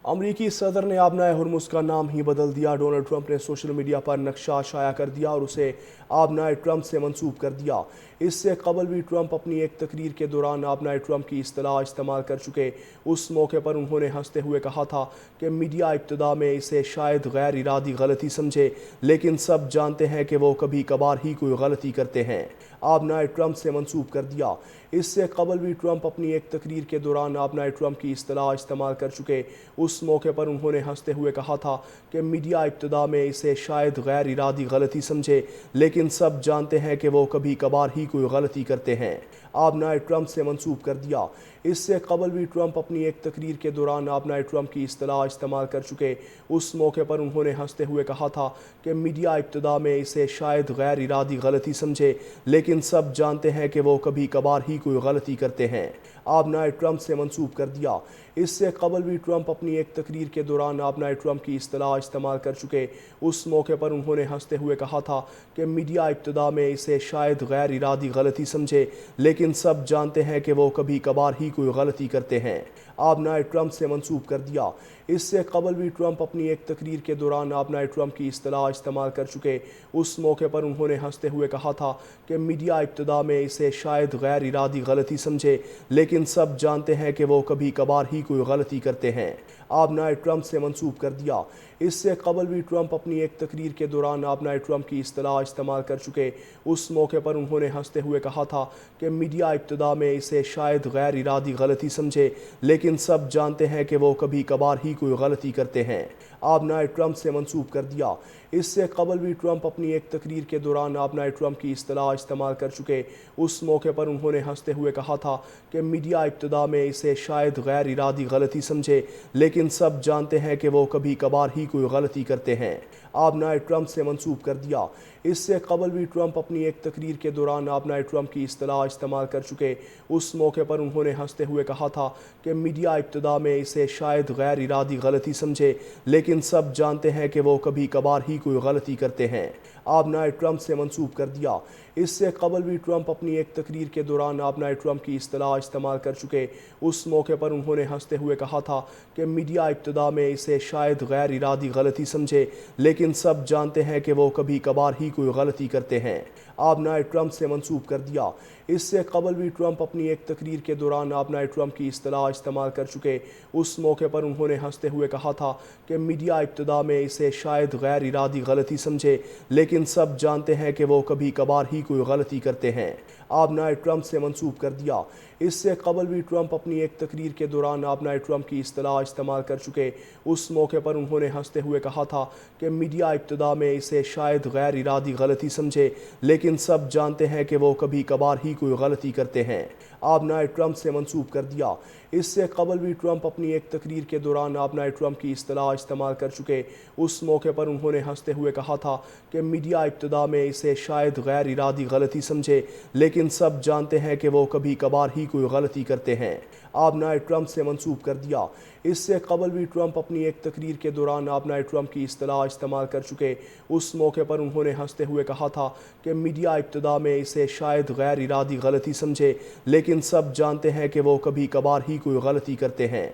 अमरीकी सदर ने आबनाए हुर्मुज़ का नाम ही बदल दिया। डोनाल्ड ट्रंप ने सोशल मीडिया पर नक्शा शाया कर दिया और उसे आबनाए ट्रंप से मंसूब कर दिया। इससे कबल भी ट्रंप अपनी एक तकरीर के दौरान आबनाए ट्रंप की इस्तिलाह इस्तेमाल कर चुके। उस मौके पर उन्होंने हंसते हुए कहा था कि मीडिया इब्तिदा में इसे शायद गैर इरादी गलती समझे, लेकिन सब जानते हैं कि वो कभी कभार ही कोई गलती करते हैं। आबनाए ट्रंप से मंसूब कर दिया। इससे कबल भी ट्रंप अपनी एक तकरीर के दौरान आबनाए ट्रंप की इस्तिलाह इस्तेमाल कर चुके। उस मौके पर उन्होंने हंसते हुए कहा था कि मीडिया इब्तिदा में इसे शायद गैर इरादी गलती समझे, लेकिन सब जानते हैं कि वो कभी कभार ही कोई गलती करते हैं। आबनाए ट्रंप से मंसूब कर दिया। इससे कबल भी ट्रंप अपनी एक तकरीर के दौरान आबनाए ट्रंप की इस्तिलाह इस्तेमाल कर चुके। उस मौके पर उन्होंने हंसते हुए कहा था कि मीडिया इब्तिदा में इसे शायद गैर इरादी गलती समझे, लेकिन सब जानते हैं कि वो कभी कभार ही कोई गलती करते हैं। आबनाए ट्रंप से मंसूब कर दिया। इससे कबल भी ट्रंप अपनी एक तकरीर के दौरान आबनाए ट्रंप की इस्तिलाह इस्तेमाल कर चुके। उस मौके पर उन्होंने हंसते हुए कहा था कि मीडिया इब्तिदा में इसे शायद गैर इरादी गलती समझे, लेकिन सब जानते हैं कि वो कभी कभार ही कोई गलती करते हैं। आबनाए ट्रंप से मंसूब कर दिया। इससे कबल भी ट्रंप अपनी एक तकरीर के दौरान आबनाए ट्रंप की इस्तिलाह इस्तेमाल कर चुके। उस मौके पर उन्होंने हंसते हुए कहा था कि मीडिया इब्तिदा में इसे शायद गैर इरादी गलती समझे, लेकिन सब जानते हैं कि वो कभी कभार ही कोई गलती करते हैं। आबनाए ट्रंप से मंसूब कर दिया। इससे कबल भी ट्रंप अपनी एक तकरीर के दौरान आबनाए ट्रंप की इस्तिलाह इस्तेमाल कर चुके। उस मौके पर उन्होंने हंसते हुए कहा था कि मीडिया इब्तिदा में इसे शायद गैर इरादी गलती समझे, लेकिन सब जानते हैं कि वो कभी कभार ही कोई गलती करते हैं। आबनाए ट्रंप से मंसूब कर दिया। इससे कबल भी ट्रंप अपनी एक तकरीर के दौरान आबनाए ट्रंप की इस्तिलाह इस्तेमाल कर चुके। उस मौके पर उन्होंने हंसते हुए कहा था कि मीडिया इब्तिदा में इसे शायद गैर इरादी गलती समझे, लेकिन सब जानते हैं कि वो कभी कभार ही कोई गलती करते हैं। आबनाए ट्रंप से मंसूब कर दिया। इससे कबल भी ट्रंप अपनी एक तकरीर के दौरान आबनाए ट्रंप की इस्तिलाह इस्तेमाल कर चुके। उस मौके पर उन्होंने हंसते हुए कहा था कि मीडिया इब्तिदा में इसे शायद गैर इरादी गलती समझे, लेकिन सब जानते हैं कि वो कभी कभार ही कोई गलती करते हैं। आबनाए ट्रंप से मंसूब कर दिया। इससे कबल भी ट्रंप अपनी एक तकरीर के दौरान आबनाए ट्रंप की इस्तिलाह इस्तेमाल कर चुके। उस मौके पर उन्होंने हंसते हुए कहा था कि मीडिया इब्तिदा में इसे शायद गैर इरादी गलती समझे, लेकिन सब जानते हैं कि वो कभी कभार ही कोई गलती करते हैं। आबनाए ट्रंप से मंसूब कर दिया। इससे कबल भी ट्रंप अपनी एक तकरीर के दौरान आबनाए ट्रंप की इस्तिलाह इस्तेमाल कर चुके। उस मौके पर उन्होंने हंसते हुए कहा था कि मीडिया इब्तिदा में इसे शायद गैर इरादी गलती समझे, लेकिन सब जानते हैं कि वो कभी कभार ही कोई गलती करते हैं। आबनाए ट्रंप से मंसूब कर दिया। इससे कबल भी ट्रंप अपनी एक तकरीर के दौरान आबनाए ट्रंप की इस्तिलाह इस्तेमाल कर चुके। उस मौके पर उन्होंने हंसते हुए कहा था कि मीडिया इब्तिदा में इसे शायद गैर इरादी गलती समझे, लेकिन सब जानते हैं कि वो कभी कभार ही कोई गलती करते हैं। आबनाए ट्रंप से मंसूब कर दिया। इससे कबल भी ट्रंप अपनी एक तकरीर के दौरान आबनाए ट्रंप की इस्तिलाह इस्तेमाल कर चुके। उस मौके पर उन्होंने हंसते हुए कहा था कि मीडिया इब्तिदा में इसे शायद गैर इरादी गलती समझे, लेकिन सब जानते हैं कि वो कभी कभार ही कोई गलती करते हैं। आबनाए ट्रंप से मंसूब कर दिया। इससे कबल भी ट्रंप अपनी एक तकरीर के दौरान आबनाए ट्रंप की इस्तिलाह इस्तेमाल कर चुके। उस मौके पर उन्होंने हंसते हुए कहा था कि मीडिया इब्तिदा में इसे शायद गैर इरादी गलती समझे, लेकिन सब जानते हैं कि वो कभी कभार ही कोई गलती करते हैं।